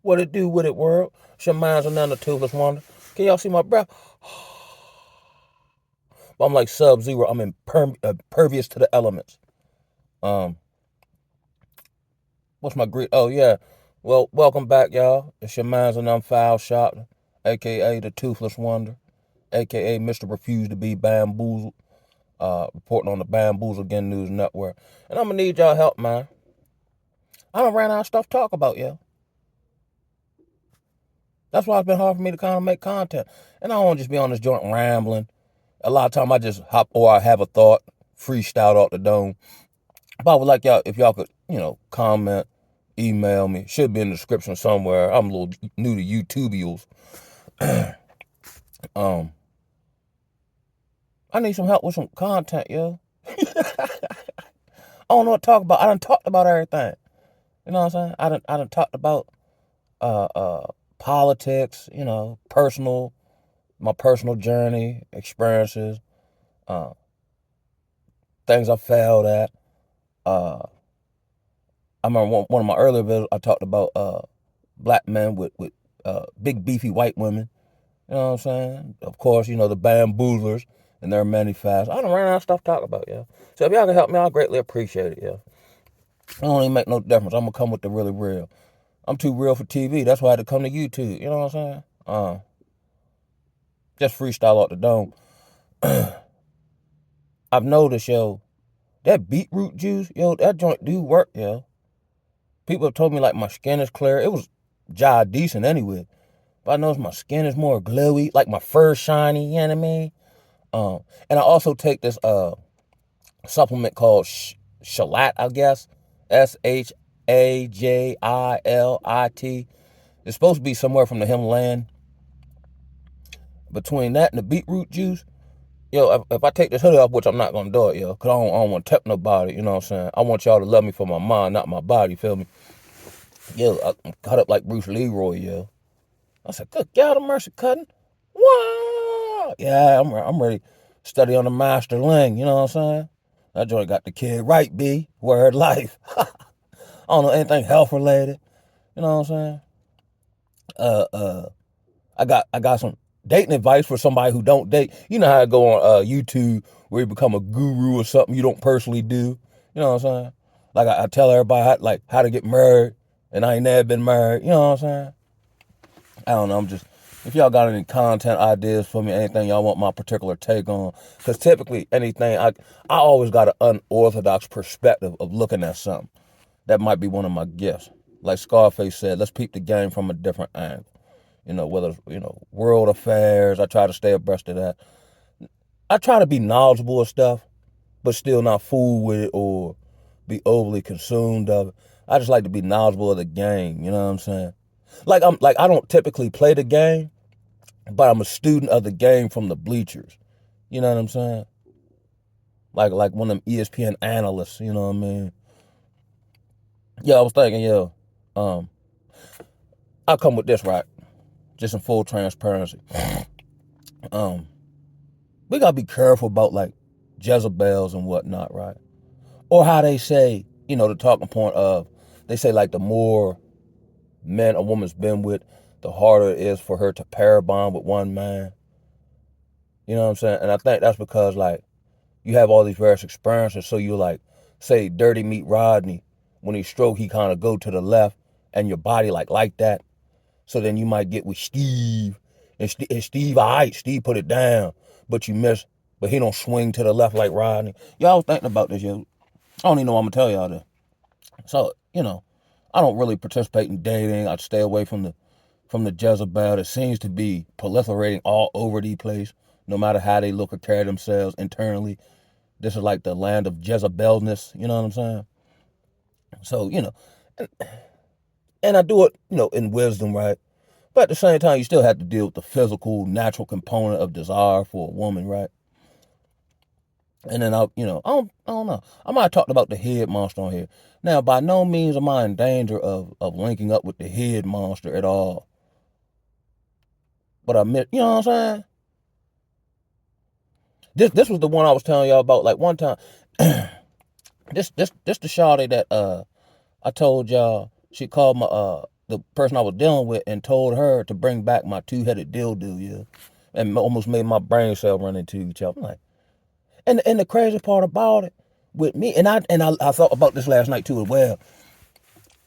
What it do with it, world? It's your mind's another toothless wonder. Can y'all see my breath? I'm like Sub-Zero. I'm impervious to the elements. Um, what's my greet? Oh yeah. Well, welcome back, y'all. It's your mind's an unfoul shot, aka the Toothless Wonder, aka Mr. Refuse to be Bamboozled. Reporting on the Bamboozle Again News Network. And I'm gonna need y'all help, man. I don't ran out of stuff to talk about, yo. That's why it's been hard for me to kind of make content. And I don't want to just be on this joint rambling. A lot of time I just hop or I have a thought, freestyle off the dome. But I would like y'all, if y'all could, comment, email me. Should be in the description somewhere. I'm a little new to YouTubials. um, I need some help with some content, yo. I don't know what to talk about. I done talked about everything. You know what I'm saying? I done talked about uh uh politics, my personal journey, experiences, uh things I failed at. I remember one of my earlier videos I talked about black men with big beefy white women. You know what I'm saying? Of course, the bamboozlers, and there are many facets. I don't run out of stuff to talk about, yeah. So if y'all can help me, I'll greatly appreciate it, yeah. It don't even make no difference. I'm gonna come with the really real. I'm too real for TV. That's why I had to come to YouTube. You know what I'm saying? Just freestyle out the dome. I've noticed, yo, that beetroot juice, yo, that joint do work, yo. People have told me like my skin is clear. It was decent anyway. But I noticed my skin is more glowy, like my fur shiny, you know what I mean? And I also take this supplement called Shalat, I guess. Shajilit. It's supposed to be somewhere from the Himalayan. Between that and the beetroot juice, yo, if I take this hoodie off, which I'm not gonna do it, yo, because I don't want to tempt nobody, you know what I'm saying? I want y'all to love me for my mind, not my body, feel me? Yo, I'm cut up like Bruce Leroy, yo. I said, good God of mercy, cutting. Wow. Yeah, I'm ready to study on the master ling, you know what I'm saying? That joint got the kid right, B. Word life. I don't know anything health related, you know what I'm saying? Uh, uh, I got some dating advice for somebody who don't date. You know how I go on YouTube where you become a guru or something you don't personally do. You know what I'm saying? Like I tell everybody how to get married, and I ain't never been married. You know what I'm saying? I don't know. If y'all got any content ideas for me, anything y'all want my particular take on, because typically anything I always got an unorthodox perspective of looking at something. That might be one of my gifts. Like Scarface said, let's peep the game from a different angle. Whether it's, world affairs, I try to stay abreast of that. I try to be knowledgeable of stuff, but still not fool with it or be overly consumed of it. I just like to be knowledgeable of the game, you know what I'm saying? I don't typically play the game, but I'm a student of the game from the bleachers. You know what I'm saying? Like one of them ESPN analysts, you know what I mean? Yeah, I was thinking, um, I'll come with this, right? Just in full transparency. Um, we gotta be careful about like Jezebels and whatnot, right? Or how they say, the talking point of, they say like the more men a woman's been with, the harder it is for her to pair bond with one man. You know what I'm saying? And I think that's because like you have all these various experiences. So you like, say Dirty Meat Rodney, when he stroke, he kind of go to the left, and your body like that. So then you might get with Steve, and Steve, all right, Steve put it down, but you miss, but he don't swing to the left like Rodney. Y'all was thinking about this, yo. I don't even know what I'm gonna tell y'all this. So, I don't really participate in dating. I stay away from the Jezebel that seems to be proliferating all over the place, no matter how they look or carry themselves internally. This is like the land of Jezebelness, you know what I'm saying? So, and I do it, in wisdom, right? But at the same time, you still have to deal with the physical, natural component of desire for a woman, right? And then I don't know. I might have talked about the head monster on here. Now, by no means am I in danger of linking up with the head monster at all. But I admit, you know what I'm saying? This was the one I was telling y'all about. Like one time, this the shawty that I told y'all she called my the person I was dealing with and told her to bring back my two-headed dildo, yeah. And almost made my brain cell run into each other. I'm like, and the crazy part about it with me, and I thought about this last night too as well.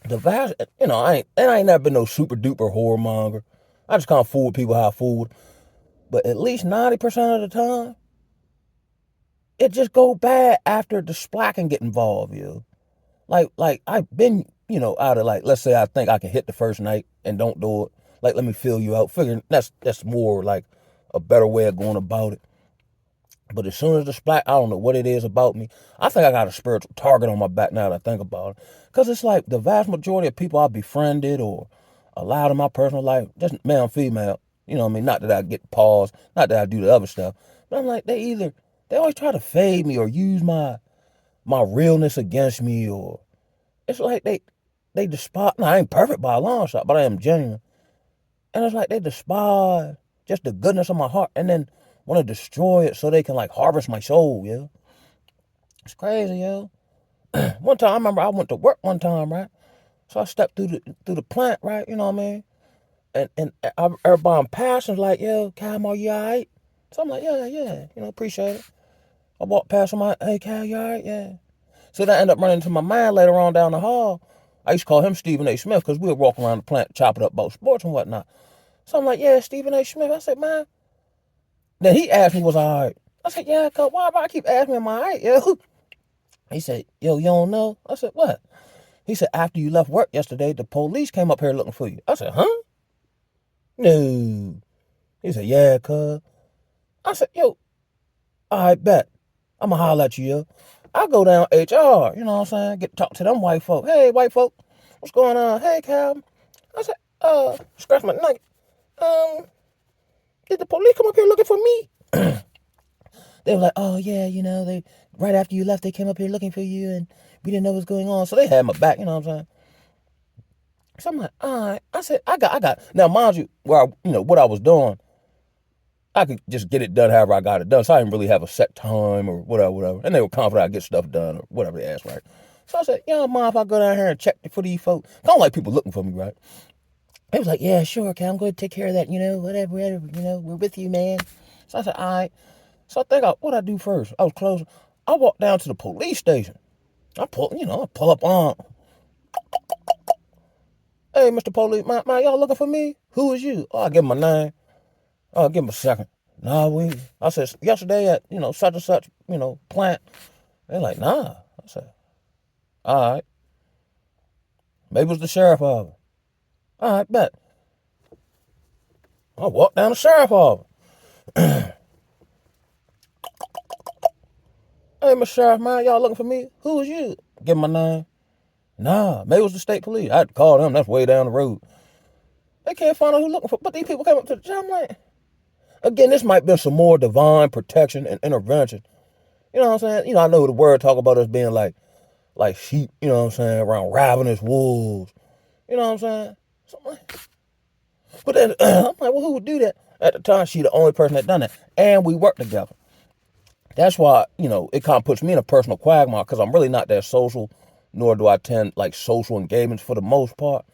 The vast, I ain't never been no super duper horror monger. I just kind of fool with people how I fool with them. But at least 90% of the time, it just go bad after the splacking get involved, yo. Like I've been, out of like, let's say I think I can hit the first night and don't do it. Like, let me feel you out. Figuring that's more like a better way of going about it. But as soon as the splat, I don't know what it is about me. I think I got a spiritual target on my back now that I think about it. Because it's like the vast majority of people I befriended or allowed in my personal life, just male and female, you know what I mean? Not that I get paused, not that I do the other stuff. But I'm like, they always try to fade me or use my realness against me, or it's like they despise. Now, I ain't perfect by a long shot, but I am genuine. And it's like they despise just the goodness of my heart and then want to destroy it so they can like harvest my soul, yeah. It's crazy, yo. One time I remember I went to work one time, right? So I stepped through the plant, right? You know what I mean? And everybody I'm passing was like, yo, Cam, are you alright? So I'm like, yeah, appreciate it. I walked past him, like, hey, Cam, you alright? Yeah. So that ended up running into my mind later on down the hall. I used to call him Stephen A. Smith because we would walk around the plant chopping up about sports and whatnot. So I'm like, yeah, Stephen A. Smith. I said, man. Then he asked me, was I all right? I said, yeah, cuz why do I keep asking me, am I all right, yo? He said, yo, you don't know? I said, what? He said, after you left work yesterday, the police came up here looking for you. I said, huh? No. He said, yeah, cuz. I said, yo, all right, bet. I'm going to holler at you, yo. I go down HR, you know what I'm saying? Get to talk to them white folk. Hey, white folk, what's going on? Hey, Cal. I said, scratch my neck. Did the police come up here looking for me? They were like, oh, yeah, they right after you left, they came up here looking for you, and we didn't know what was going on. So they had my back, you know what I'm saying? So I'm like, all right. I said, I got. Now, mind you, what I was doing, I could just get it done however I got it done. So I didn't really have a set time or whatever. And they were confident I'd get stuff done or whatever they asked, right? So I said, mind if I go down here and check for these folks? I don't like people looking for me, right? They was like, yeah, sure, Cal, I'm going to take care of that, whatever, we're with you, man. So I said, all right. So I think what I do first? I was closing. I walked down to the police station. I pull up on. Hey, Mr. Police, man, y'all looking for me? Who is you? Oh, I give him my name. Oh, give him a second. Nah, I said, yesterday at, such and such, plant. They're like, nah. I said, all right. Maybe it was the sheriff office. All right, bet. I walked down the sheriff office. Hey, Mr. Sheriff, man, y'all looking for me? Who is you? Give him my name. Nah, maybe it was the state police. I had to call them. That's way down the road. They can't find out who looking for. But these people came up to the job. I'm like, again, this might be some more divine protection and intervention. You know what I'm saying? I know the word talk about us being like sheep, you know what I'm saying, around ravenous wolves. You know what I'm saying? But then I'm like, well, who would do that? At the time, she the only person that done that. And we worked together. That's why, it kind of puts me in a personal quagmire because I'm really not that social, nor do I tend like social engagements for the most part.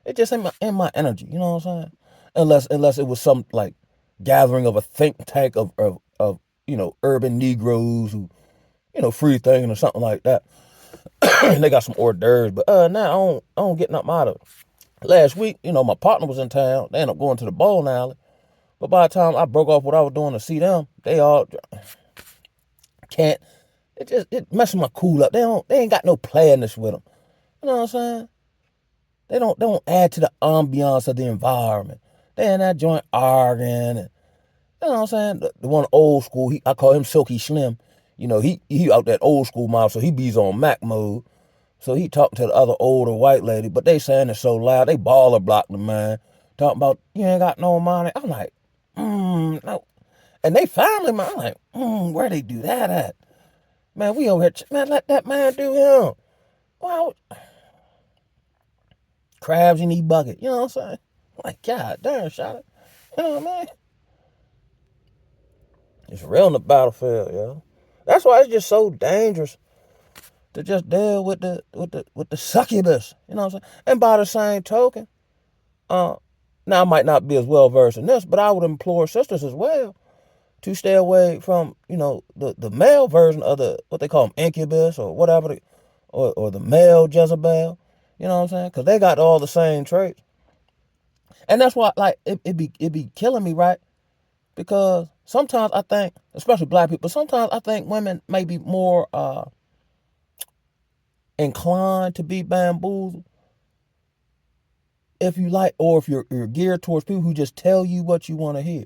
It just in my energy, you know what I'm saying? Unless it was some like gathering of a think tank of urban Negroes who, free thinking or something like that. And they got some hors d'oeuvres, but now I don't get nothing out of it. Last week, my partner was in town. They ended up going to the bowling alley. But by the time I broke off what I was doing to see them, they all can't. It messes my cool up. They ain't got no playiness with them. You know what I'm saying? They don't add to the ambiance of the environment. They in that joint arguing, and you know what I'm saying? The one old school, I call him Silky Slim. He out that old school mouth, so he bees on Mac mode. So he talking to the other older white lady, but they saying it so loud, they baller blocked the man. Talking about, you ain't got no money. I'm like, no. And they family, man. I'm like, where they do that at? Man, we over here, man, let that man do him. Well, crabs in his bucket, you know what I'm saying? I'm like, God damn, shot it. You know what I mean? It's real in the battlefield, yo. That's why it's just so dangerous to just deal with the succubus. You know what I'm saying? And by the same token, Uh, Now I might not be as well versed in this, but I would implore sisters as well to stay away from, the male version of the what they call them incubus or whatever, or the male Jezebel. You know what I'm saying? Because they got all the same traits, and that's why like it be killing me, right? Because sometimes I think, especially black people, sometimes I think women may be more inclined to be bamboozled if you like, or if you're geared towards people who just tell you what you want to hear.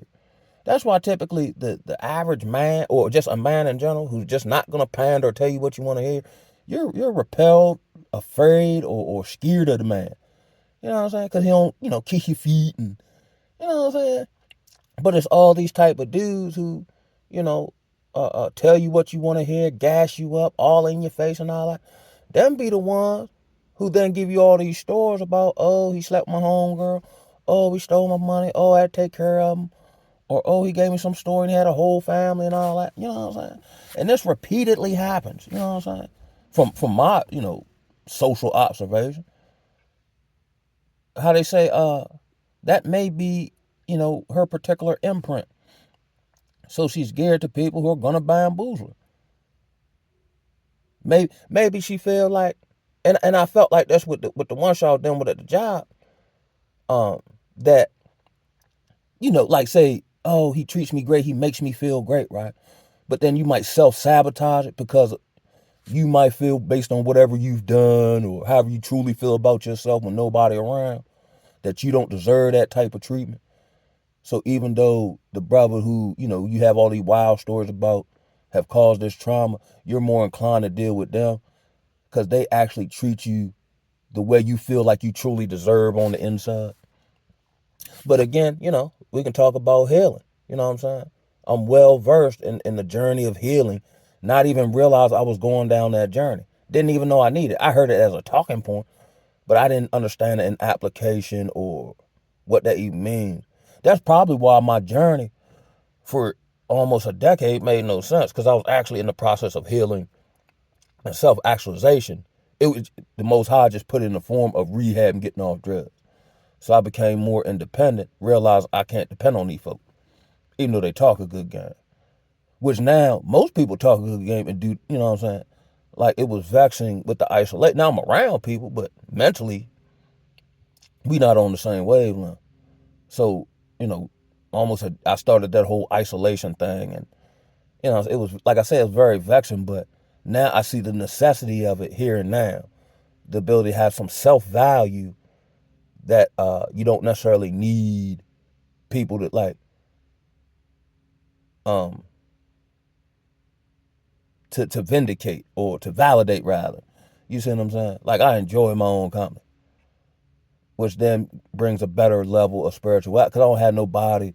That's why typically the average man, or just a man in general, who's just not gonna pander or tell you what you want to hear, you're repelled, afraid, or scared of the man. You know what I'm saying? Because he don't, kiss your feet, and you know what I'm saying. But it's all these type of dudes who, you know, tell you what you want to hear, gas you up, all in your face and all that. Them be the ones who then give you all these stories about, oh, he slept with my homegirl, oh, he stole my money, oh, I had to take care of him, or oh, he gave me some story and he had a whole family and all that. You know what I'm saying? And this repeatedly happens. You know what I'm saying? From my, social observation. How they say, that may be, her particular imprint. So she's geared to people who are gonna bamboozle her. Maybe she feel like, and I felt like that's with the one show dealing with at the job. That, like say, oh, he treats me great, he makes me feel great, right? But then you might self-sabotage it because you might feel, based on whatever you've done or however you truly feel about yourself when nobody around, that you don't deserve that type of treatment. So even though the brother who, you have all these wild stories about have caused this trauma, you're more inclined to deal with them because they actually treat you the way you feel like you truly deserve on the inside. But again, we can talk about healing. You know what I'm saying? I'm well versed in the journey of healing, not even realize I was going down that journey. Didn't even know I needed it. I heard it as a talking point, but I didn't understand it in application or what that even means. That's probably why my journey for almost a decade made no sense, because I was actually in the process of healing and self-actualization. It was the Most High just put it in the form of rehab and getting off drugs. So I became more independent, realized I can't depend on these folks, even though they talk a good game. Which now, most people talk a good game and do, you know what I'm saying? Like, it was vexing with the isolation. Now I'm around people, but mentally, we not on the same wavelength. So, you know, I started that whole isolation thing. And, it was, like I said, it was very vexing, but now I see the necessity of it here and now. The ability to have some self-value that you don't necessarily need people to, like, um, to vindicate or to validate, rather. You see what I'm saying? Like, I enjoy my own company, which then brings a better level of spirituality, because I don't have nobody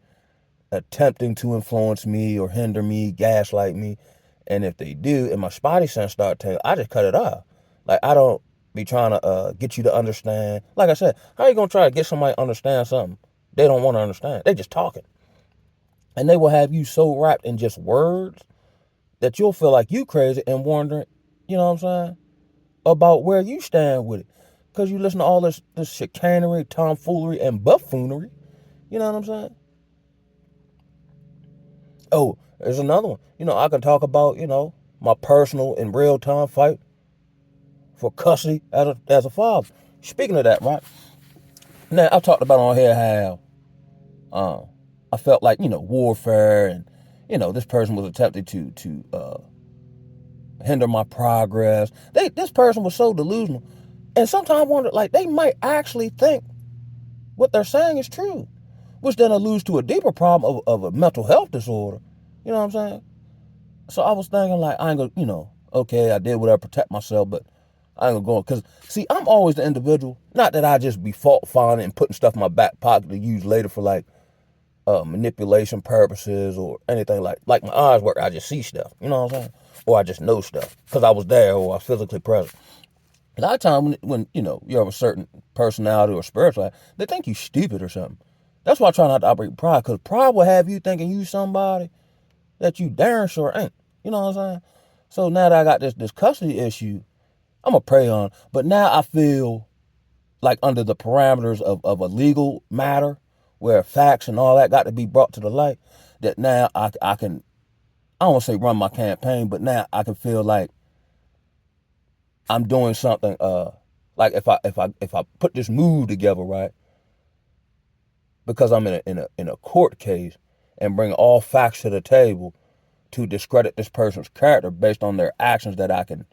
attempting to influence me or hinder me, gaslight me. And if they do, and my spotty sense start telling, I just cut it off. Like, I don't be trying to get you to understand. Like I said, how you gonna try to get somebody to understand something they don't want to understand? They just talking, and they will have you so wrapped in just words that you'll feel like you crazy and wondering, you know what I'm saying, about where you stand with it, because you listen to all this chicanery, tomfoolery, and buffoonery. You know what I'm saying? Oh, there's another one. I can talk about, my personal and real time fight for custody as a father. Speaking of that, right? Now, I've talked about on here how I felt like, warfare, and, this person was attempting to hinder my progress. This person was so delusional. And sometimes I wonder, like, they might actually think what they're saying is true, which then alludes to a deeper problem of a mental health disorder. You know what I'm saying? So I was thinking, like, I ain't gonna, okay, I did whatever to protect myself, but I ain't gonna go. Because, see, I'm always the individual, not that I just be fault finding and putting stuff in my back pocket to use later for, like, manipulation purposes or anything. Like my eyes work, I just see stuff, you know what I'm saying? Or I just know stuff because I was there or I was physically present. A lot of times when you have a certain personality or spirituality, they think you stupid or something. That's why I try not to operate with pride, because pride will have you thinking you somebody that you darn sure ain't. You know what I'm saying? So now that I got this custody issue, I'm going to pray on. But now I feel like under the parameters of a legal matter where facts and all that got to be brought to the light, that now I can, I don't want to say run my campaign, but now I can feel like I'm doing something, like if I put this move together, right, because I'm in a court case and bring all facts to the table to discredit this person's character based on their actions that I can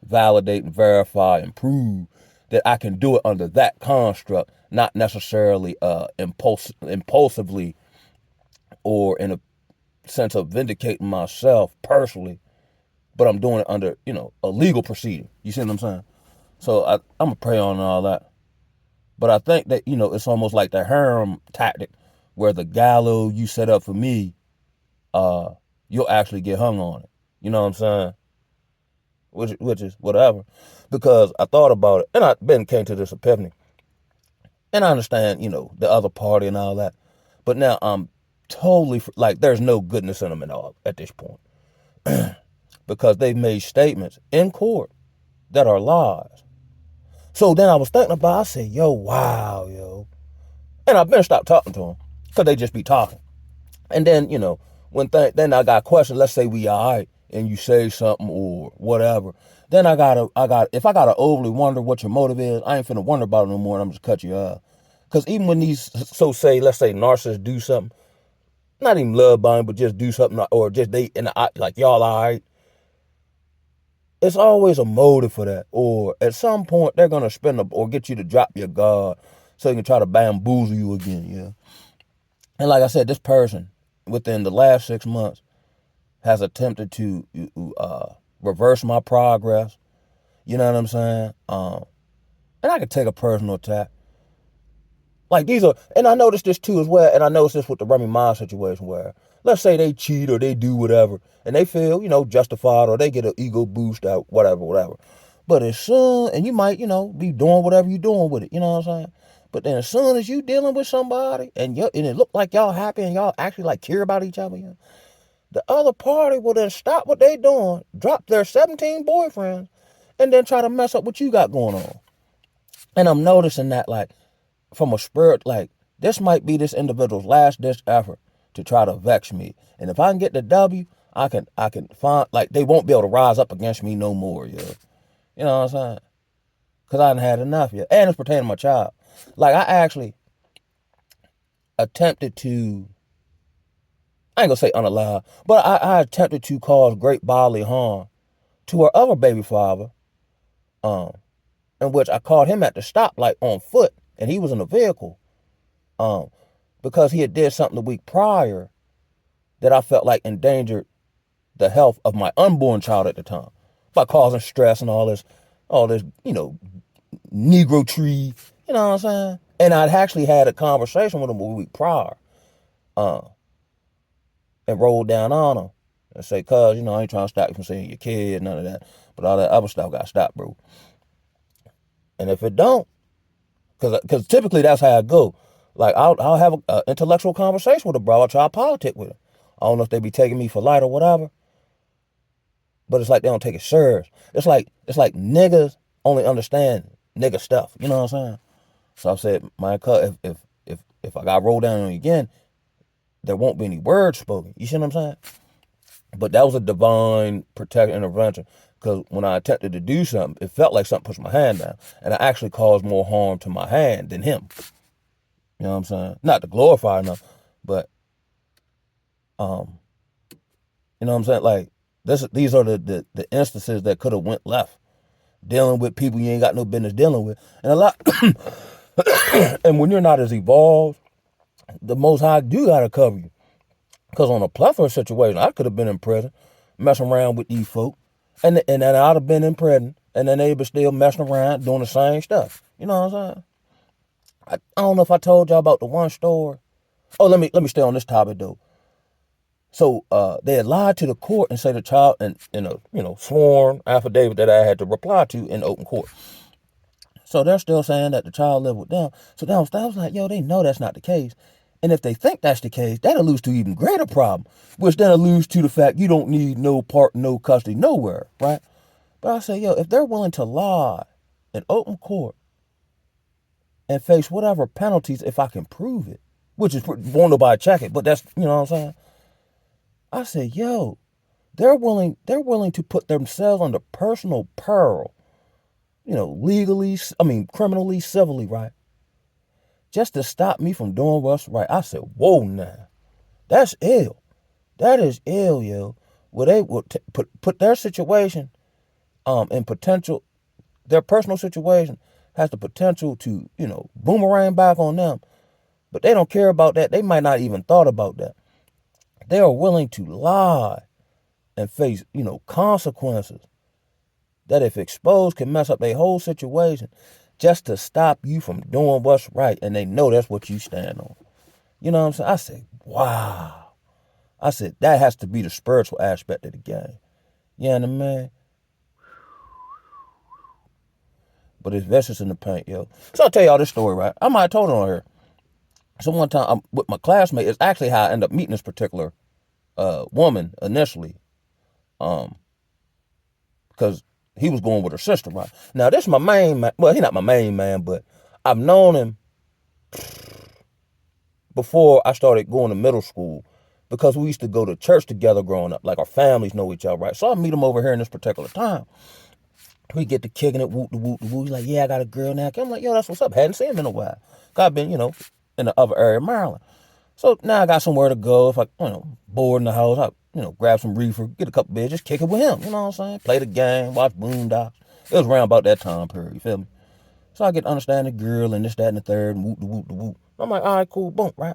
validate and verify and prove, that I can do it under that construct, not necessarily impulsively or in a sense of vindicating myself personally, but I'm doing it under, a legal proceeding. You see what I'm saying? So I'm going to pray on all that. But I think that, it's almost like the harem tactic where the gallows you set up for me, you'll actually get hung on it. You know what I'm saying? Which is whatever. Because I thought about it, and I came to this epiphany. And I understand, the other party and all that. But now I'm totally, like, there's no goodness in them at all at this point. Because they've made statements in court that are lies. So then I was thinking about it, I said, yo, wow, yo. And I've been stopped talking to them because they just be talking. And then, then I got questions, let's say we all right, and you say something or whatever. Then if I gotta overly wonder what your motive is, I ain't finna wonder about it no more, and I'm just cut you off. Because even when let's say narcissists do something, not even love bombing, but just do something, or just they, like y'all all right, it's always a motive for that. Or at some point, they're going to spin up or get you to drop your guard so they can try to bamboozle you again, yeah. And like I said, this person, within the last 6 months, has attempted to reverse my progress. You know what I'm saying? And I could take a personal attack. Like these are, and I noticed this too as well, and I noticed this with the Remy Ma situation where, let's say they cheat or they do whatever, and they feel, justified, or they get an ego boost out, whatever. But as soon, and you might, be doing whatever you're doing with it, you know what I'm saying? But then as soon as you dealing with somebody, and it look like y'all happy and y'all actually like care about each other, the other party will then stop what they doing, drop their 17 boyfriends, and then try to mess up what you got going on. And I'm noticing that, like, from a spirit, like, this might be this individual's last ditch effort to try to vex me. And if I can get the W, I can find, like, they won't be able to rise up against me no more, yeah. You know what I'm saying? Because I done had enough, yeah. And it's pertaining to my child. Like, I actually attempted to, I ain't gonna say unalive, but I attempted to cause great bodily harm to her other baby father, in which I caught him at the stoplight on foot, and he was in a vehicle, because he had did something the week prior that I felt like endangered the health of my unborn child at the time by causing stress and all this, Negro tree, you know what I'm saying? And I'd actually had a conversation with him a week prior, and rolled down on him and say, cuz, I ain't trying to stop you from seeing your kid, none of that, but all that other stuff got stopped, bro. And if it don't, because typically that's how I go. Like, I'll have an intellectual conversation with a bro. I'll try to politic with him. I don't know if they be taking me for light or whatever, but it's like they don't take it serious. It's like niggas only understand nigga stuff. You know what I'm saying? So I said, my cut, if I got rolled down on you again, there won't be any words spoken. You see what I'm saying? But that was a divine protective intervention, because when I attempted to do something, it felt like something pushed my hand down, and I actually caused more harm to my hand than him. You know what I'm saying? Not to glorify enough, but you know what I'm saying? Like, these are the instances that could have went left, dealing with people you ain't got no business dealing with, and a lot. And when you're not as evolved, the Most High do gotta cover you. Because on a plethora situation, I could have been in prison, messing around with these folk, and then I'd have been in prison, and then they were still messing around doing the same stuff. You know what I'm saying? I don't know if I told y'all about the one story. Oh, let me stay on this topic though. So they had lied to the court and say the child, and in a sworn affidavit that I had to reply to in open court. So they're still saying that the child lived with them. So then I was like, yo, they know that's not the case. And if they think that's the case, that alludes to an even greater problem, which then alludes to the fact you don't need no part, no custody, nowhere, right? But I say, yo, if they're willing to lie in open court and face whatever penalties if I can prove it, which is won't nobody check it, but that's, you know what I'm saying? I said, yo, they're willing to put themselves under personal peril, legally, criminally, civilly, right? Just to stop me from doing what's right. I said, whoa, now. That's ill. That is ill, yo. Where they will put their situation in potential, their personal situation has the potential to, boomerang back on them. But they don't care about that. They might not even thought about that. They are willing to lie and face, consequences that if exposed can mess up their whole situation just to stop you from doing what's right. And they know that's what you stand on. You know what I'm saying? I said, wow. I said, that has to be the spiritual aspect of the game. You know what I mean? But it's vicious in the paint, yo. So I'll tell y'all this story, right? I might have told it on here. So one time I'm with my classmate. It's actually how I ended up meeting this particular woman initially. Because he was going with her sister, right? Now, this is my main man. Well, he's not my main man, but I've known him before I started going to middle school because we used to go to church together growing up. Like, our families know each other, right? So I meet him over here in this particular time. We get to kicking it, whoop, whoop, whoop. He's like, yeah, I got a girl now. I'm like, yo, that's what's up. Hadn't seen him in a while. I've been, in the other area of Maryland. So now I got somewhere to go. If I, bored in the house, I, grab some reefer, get a couple beers, just kick it with him. You know what I'm saying? Play the game, watch Boondocks. It was around about that time period, you feel me? So I get to understand the girl and this, that, and the third, and whoop, the whoop, the whoop. I'm like, all right, cool, boom, right?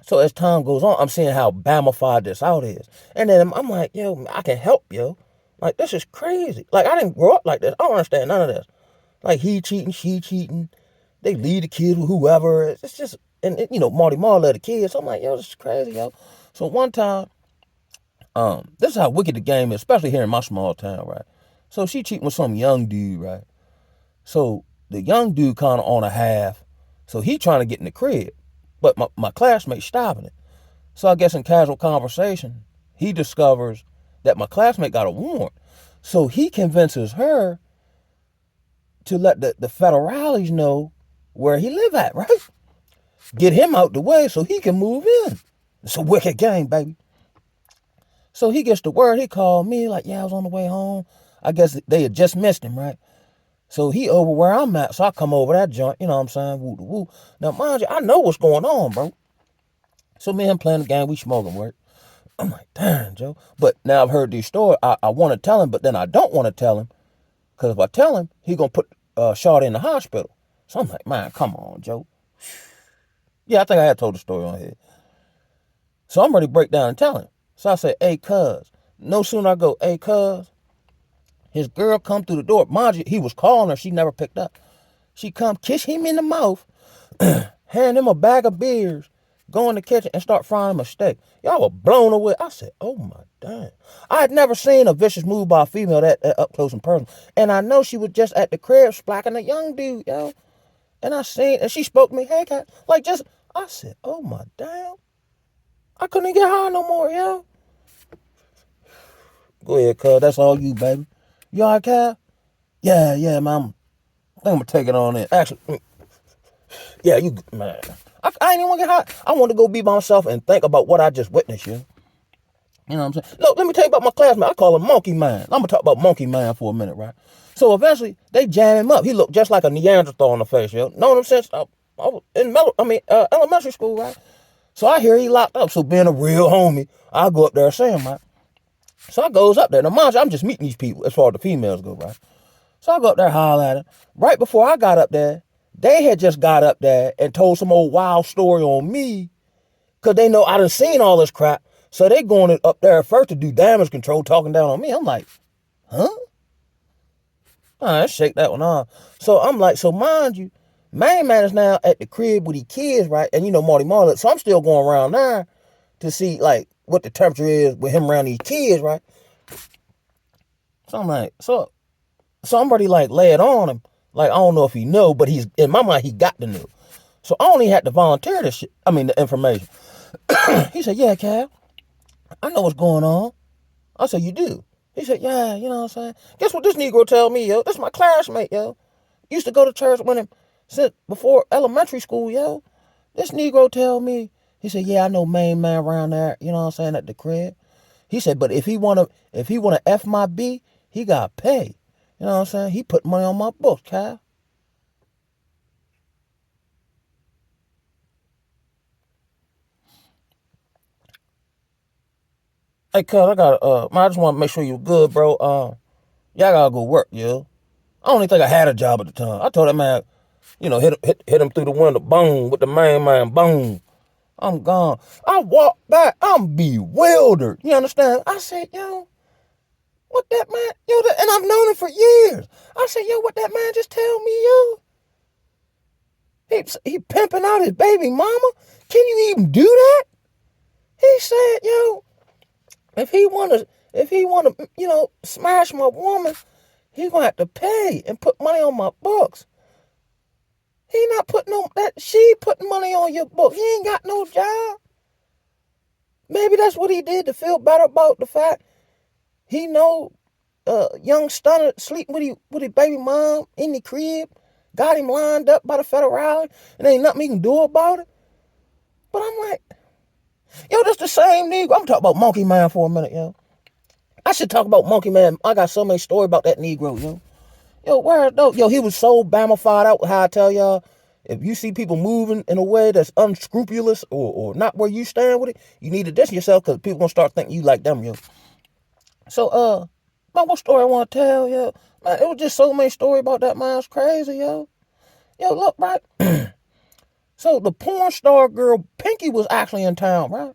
So as time goes on, I'm seeing how bamified this out is. And then I'm like, yo, I can help, yo. Like, this is crazy. Like, I didn't grow up like this. I don't understand none of this. Like, he cheating, she cheating. They lead the kids with whoever. It's just, and Marty Marl led the kids. So I'm like, yo, this is crazy, yo. So one time, this is how wicked the game is, especially here in my small town, right? So she cheating with some young dude, right? So the young dude kind of on a half. So he trying to get in the crib. But my classmate stopping it. So I guess in casual conversation, he discovers that my classmate got a warrant. So he convinces her to let the federales know where he live at, right? Get him out the way so he can move in. It's a wicked game, baby. So he gets the word. He called me like, yeah, I was on the way home. I guess they had just missed him, right? So he over where I'm at. So I come over that joint, you know what I'm saying? Woo, woo. Now, mind you, I know what's going on, bro. So me and him playing the game, we smoking work. I'm like, damn, Joe. But now I've heard these stories. I want to tell him, but then I don't want to tell him. Because if I tell him, he going to put Shawty in the hospital. So I'm like, man, come on, Joe. Yeah, I think I had told the story on here. So I'm ready to break down and tell him. So I say, hey, cuz. No sooner I go, hey, cuz. His girl come through the door. Mind you, he was calling her. She never picked up. She come kiss him in the mouth, hand him a bag of beers, go in the kitchen and start frying him a steak. Y'all were blown away. I said, oh my damn. I had never seen a vicious move by a female that up close and personal. And I know she was just at the crib splacking a young dude, yo. And I seen, and she spoke to me, hey, cat. Like just, I said, oh my damn. I couldn't even get high no more, yo. Go ahead, cuz. That's all you, baby. You all right, Cal? Yeah, man. I think I'm gonna take it on in. Actually, yeah, you, man. I ain't even want to get hot. I want to go be by myself and think about what I just witnessed, you. You know what I'm saying? Look, let me tell you about my classmate. I call him Monkey Man. I'm gonna talk about Monkey Man for a minute, right? So eventually, they jam him up. He looked just like a Neanderthal on the face, yo. Known him since I was in elementary school, right? So I hear he locked up. So being a real homie, I go up there and see him, right? So I goes up there. Now, mind you, I'm just meeting these people as far as the females go, right? So I go up there, holler at him. Right before I got up there, they had just got up there and told some old wild story on me because they know I done seen all this crap. So they going up there first to do damage control, talking down on me. I'm like, huh? All right, shake that one off. So I'm like, so mind you, main man is now at the crib with his kids, right? And Marty Marlett. So I'm still going around there to see like what the temperature is with him around these kids, right? So I'm like, so somebody like lay it on him. Like, I don't know if he knew, but he's in my mind, he got to know. So I only had to volunteer this shit. I mean, the information. He said, yeah, Cal, I know what's going on. I said, you do? He said, yeah, you know what I'm saying? Guess what this Negro tell me, yo? This is my classmate, yo. Used to go to church with him. since before elementary school, yo. This Negro tell me, he said, yeah, I know main man around there, you know what I'm saying, at the crib. He said, but if he wanna F my B, he gotta pay. You know what I'm saying? He put money on my books, Kyle. Hey, cuz, man, I just want to make sure you're good, bro. Y'all gotta go work, yo. I don't even think I had a job at the time. I told that man, hit him through the window, boom, with the main man, boom. I'm gone. I walked back, I'm bewildered. You understand? I said, yo, what that man, and I've known him for years. I said, yo, what that man just tell me, yo? He pimping out his baby mama? Can you even do that? He said, yo, if he wanna, smash my woman, he gonna have to pay and put money on my books. He not putting on that. She putting money on your book. He ain't got no job. Maybe that's what he did to feel better about the fact he know young stunner sleeping with his baby mom in the crib, got him lined up by the federale, and ain't nothing he can do about it. But I'm like, yo, that's the same nigga. I'm talking about Monkey Man for a minute, yo. I should talk about Monkey Man. I got so many stories about that Negro, yo. Yo, where though? Yo, he was so bamified out. How I tell y'all, if you see people moving in a way that's unscrupulous or not where you stand with it, you need to distance yourself because people gonna start thinking you like them, yo. So, man, what story I want to tell, yo? Man, it was just so many stories about that man. It's crazy, yo. Yo, look, right? So the porn star girl Pinky was actually in town, right?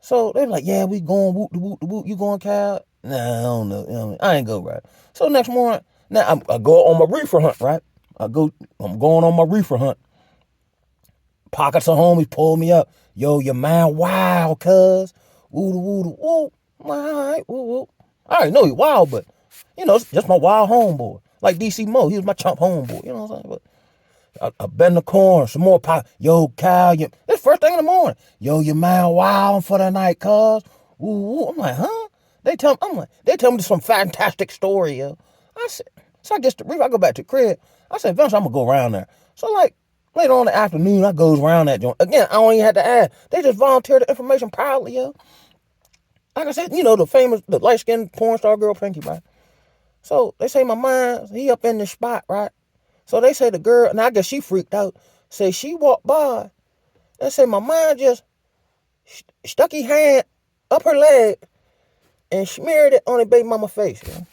So they like, yeah, we going whoop the whoop the whoop. You going, Cal? Nah, I don't know. I ain't go, right. So next morning, now I go on my reefer hunt, right? I'm going on my reefer hunt. Pockets of homies pull me up. Yo, your man wild, cuz. Woo woo woo. All right, woo woo. I already know he wild, but it's just my wild homeboy. Like DC Mo, he was my chump homeboy. You know what I'm saying? But I bet in the corner, some more pop. Yo, Kyle, this first thing in the morning. Yo, your man wild for the night, cuz. Ooh, I'm like, huh? They tell me some fantastic story, yo. I said, so I guess I go back to the crib. I said, eventually I'm gonna go around there. So like later on in the afternoon, I goes around that joint. Again, I don't even have to ask. They just volunteer the information proudly, yo. Like I said, the light-skinned porn star girl Pinky, right? So they say my man, he up in the spot, right? So they say the girl, and I guess she freaked out, say she walked by, and say my man just stuck his hand up her leg and smeared it on her baby mama face. You know?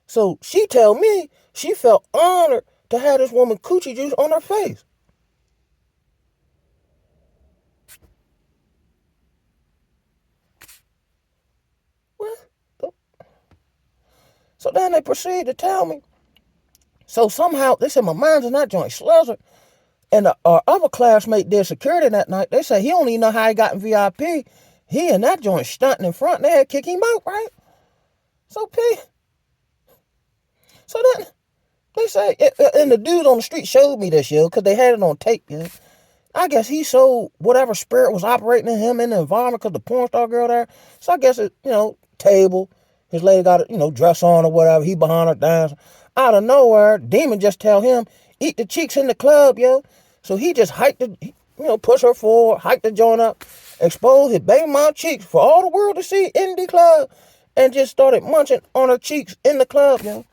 So she tell me she felt honored to have this woman coochie juice on her face. What? So then they proceed to tell me. So somehow, they said my man's in that joint sluzzard. And our other classmate did security that night. They said he don't even know how he got in VIP. He in that joint stunting in front. They had to kick him out, right? So then they say, and the dude on the street showed me this, yo, because they had it on tape, yo. I guess he sold whatever spirit was operating in him in the environment because the porn star girl there. So I guess it, table. His lady got a, dress on or whatever. He behind her dancing. Out of nowhere, Demon just tell him, eat the cheeks in the club, yo. So he just push her forward, hike the joint up, expose his baby mom cheeks for all the world to see in the club, and just started munching on her cheeks in the club, yo.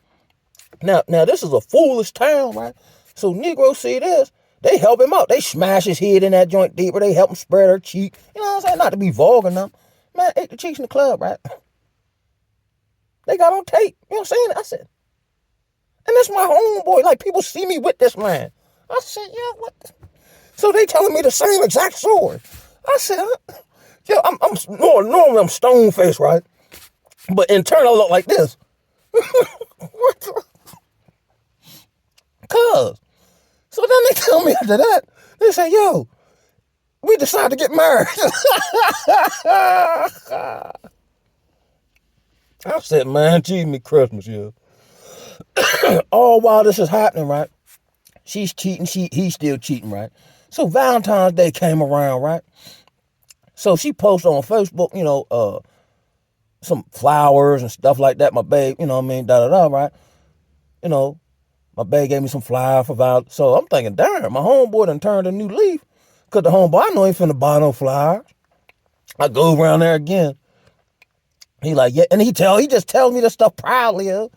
Now this is a foolish town, right? So Negroes see this, they help him out. They smash his head in that joint deeper. They help him spread her cheek. You know what I'm saying? Not to be vulgar now. Man, ate the cheeks in the club, right? They got on tape. You know what I'm saying? I said, and that's my homeboy. Like, people see me with this man. I said, yeah, what? So they telling me the same exact story. I said, yeah, normally I'm stone faced, right? But in turn, I look like this. What the? Cuz. So then they tell me after that, they say, yo, we decided to get married. I said, man, cheat me Christmas, yo. All while this is happening, right? She's cheating, he's still cheating, right? So Valentine's Day came around, right? So she posted on Facebook, some flowers and stuff like that, my babe, da da da, right? My baby gave me some flowers for Valentine's. So I'm thinking, darn, my homeboy done turned a new leaf. Because the homeboy, I know ain't finna buy no flowers. I go around there again. He like, yeah, and he just tells me this stuff proudly, yo.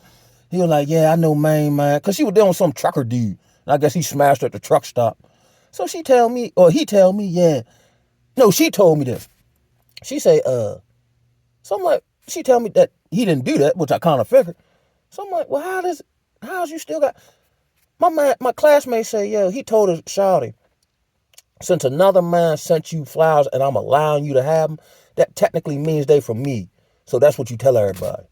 He was like, yeah, I know, man. Because she was dealing with some trucker dude. And I guess he smashed her at the truck stop. So he tell me, yeah. No, she told me this. She say, so I'm like, she tell me that he didn't do that, which I kind of figured. So I'm like, well, how's you still got, my classmate say, yo, he told her, shawty, since another man sent you flowers and I'm allowing you to have them, that technically means they from me. So that's what you tell everybody.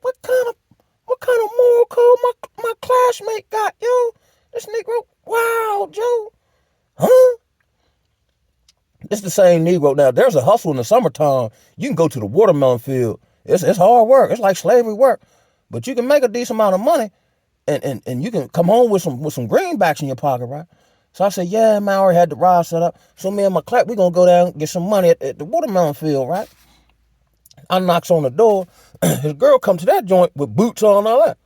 What kind of moral code my classmate got, yo? This Negro, wow, Joe. Huh? It's the same Negro. Now, there's a hustle in the summertime. You can go to the watermelon field. It's hard work. It's like slavery work. But you can make a decent amount of money and you can come home with some greenbacks in your pocket, right? So I said, yeah, man, I already had the ride set up. So me and my class, we going to go down and get some money at the watermelon field, right? I knocks on the door. His girl come to that joint with boots on and all that.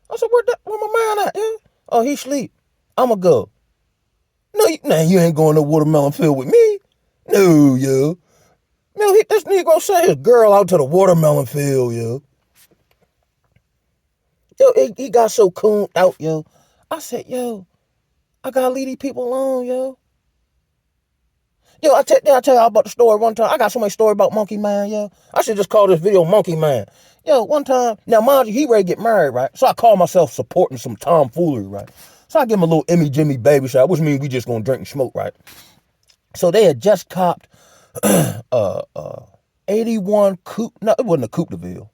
I said, where my man at, yeah? Oh, he sleep. I'ma go. No, you ain't going to watermelon field with me. No, yo. No, this Negro sent his girl out to the watermelon field, yo. Yo, he got so cooned out, yo. I said, yo, I gotta leave these people alone, yo. Yo, I tell y'all about the story one time. I got so many stories about Monkey Man, yo. I should just call this video Monkey Man. Yo, one time, now mind you, he ready to get married, right? So I call myself supporting some tomfoolery, right? So I give him a little Emmy Jimmy baby shower, which means we just gonna drink and smoke, right? So they had just copped 81 coupe. No, it wasn't a Coupe de Ville.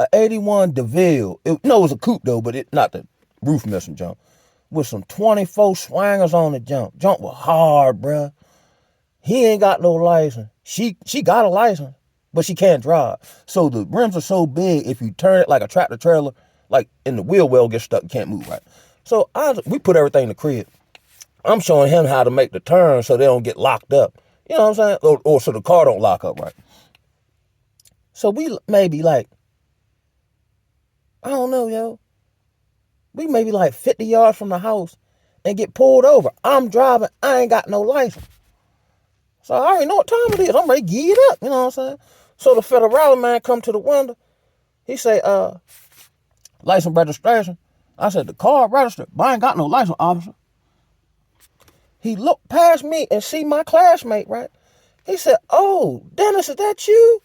A 81 DeVille. It was a coupe though, but not the roof missing jump. With some 24 swangers on the jump. Jump was hard, bruh. He ain't got no license. She got a license, but she can't drive. So the rims are so big, if you turn it like a tractor trailer, like in the wheel well gets stuck, you can't move right. So we put everything in the crib. I'm showing him how to make the turn so they don't get locked up. You know what I'm saying? Or so the car don't lock up, right? So we maybe like, I don't know, yo. We maybe like 50 yards from the house and get pulled over. I'm driving. I ain't got no license. So I already know what time it is. I'm ready to give it up. You know what I'm saying? So the federal man come to the window. He say, license registration. I said, the car registered, but I ain't got no license, officer. He looked past me and see my classmate, right? He said, oh, Dennis, is that you?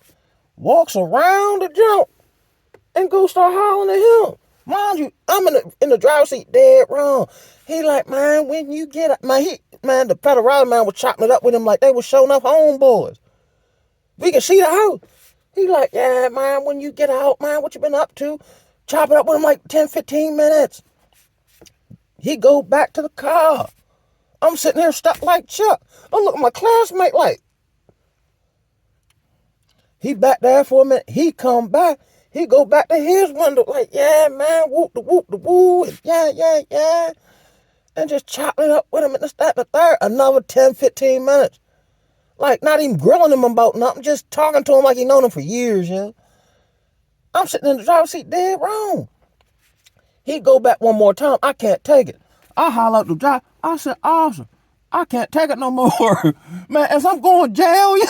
Walks around the jump and go start hollering at him. Mind you, I'm in the driver's seat dead wrong. He like, man, when you get up, man, the federal man was chopping it up with him like they was showing up homeboys. We can see the house. He like, yeah, man, when you get out, man, what you been up to? Chop it up with him like 10, 15 minutes. He go back to the car. I'm sitting there stuck like Chuck. I look at my classmate like, he back there for a minute. He come back. He go back to his window like, yeah, man, whoop the woo. And yeah. And just chop it up with him and this, that, and the third. Another 10, 15 minutes. Like, not even grilling him about nothing. Just talking to him like he known him for years, yo. I'm sitting in the driver's seat dead wrong. He go back one more time. I can't take it. I holler out the driver. I said, officer, I can't take it no more. Man, as I'm going to jail, yo.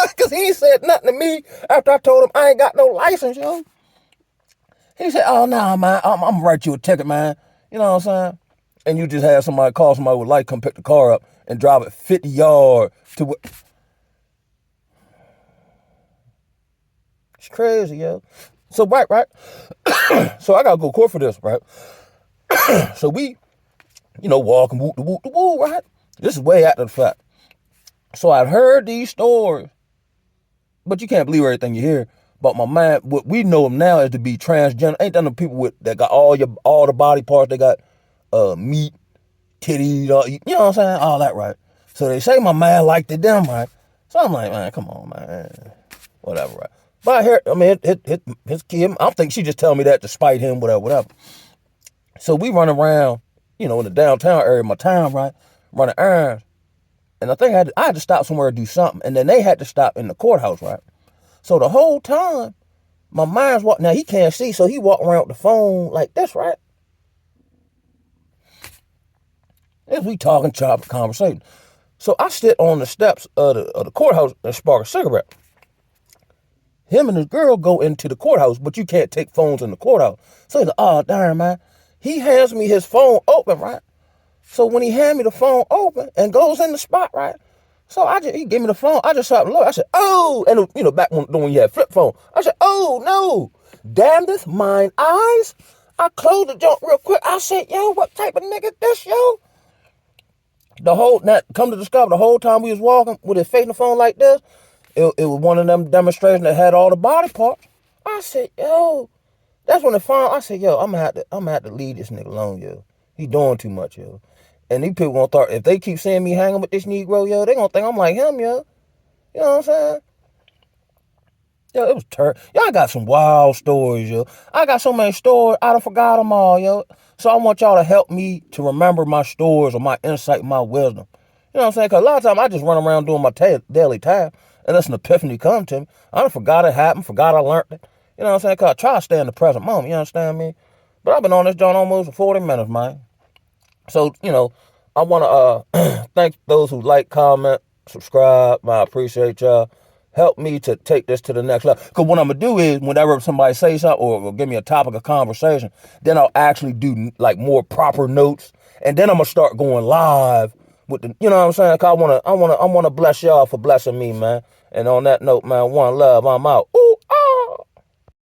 Because he ain't said nothing to me after I told him I ain't got no license, yo. He said, oh, nah, man, I'm going to write you a ticket, man. You know what I'm saying? And you just have somebody call somebody with light, come pick the car up and drive it 50 yards to... It's crazy, yo. So, right. So I got to go to court for this, right? So we, walk and whoop the woo, right? This is way after the fact. So I'd heard these stories, but you can't believe everything you hear. But my man, what we know him now is to be transgender. Ain't that the people that got all the body parts? They got meat, titties, you know what I'm saying? All that, right? So they say my man liked it them, right? So I'm like, man, come on, man. Whatever, right? But I hear, his kid, I think she just telling me that to spite him, whatever. So we run around, in the downtown area of my town, right? Running errands. And I think I had to stop somewhere to do something. And then they had to stop in the courthouse, right? So the whole time, my mind's walking. Now, he can't see, so he walk around with the phone like this, right? As we talking, chop, conversation. So I sit on the steps of the courthouse and spark a cigarette. Him and his girl go into the courthouse, but you can't take phones in the courthouse. So he's like, oh, darn, man. He hands me his phone open, right? So when he hand me the phone open and goes in the spot, right? So he gave me the phone. I just started looking. I said, oh, and back when you had flip phone. I said, oh, no. Damneth mine eyes. I closed the joint real quick. I said, yo, what type of nigga this, yo? Come to discover, the whole time we was walking with his facing the phone like this, it was one of them demonstrations that had all the body parts. I said, yo, that's when I said, yo, I'm gonna have to leave this nigga alone, yo. He doing too much, yo. And these people gonna start, if they keep seeing me hanging with this Negro, yo, they gonna think I'm like him, yo. You know what I'm saying? Yo, it was terrible. Y'all got some wild stories, yo. I got so many stories, I done forgot them all, yo. So I want y'all to help me to remember my stories or my insight, my wisdom. You know what I'm saying? Because a lot of times I just run around doing my daily task, and that's an epiphany come to me. I done forgot it happened, forgot I learned it. You know what I'm saying? Because I try to stay in the present moment, you understand me? But I've been on this joint almost for 40 minutes, man. So, I want to thank those who like, comment, subscribe. I appreciate y'all. Help me to take this to the next level. Because what I'm going to do is, whenever somebody say something or give me a topic of conversation, then I'll actually do like more proper notes. And then I'm going to start going live with the, you know what I'm saying? Because I want to bless y'all for blessing me, man. And on that note, man, one love, I'm out. Ooh.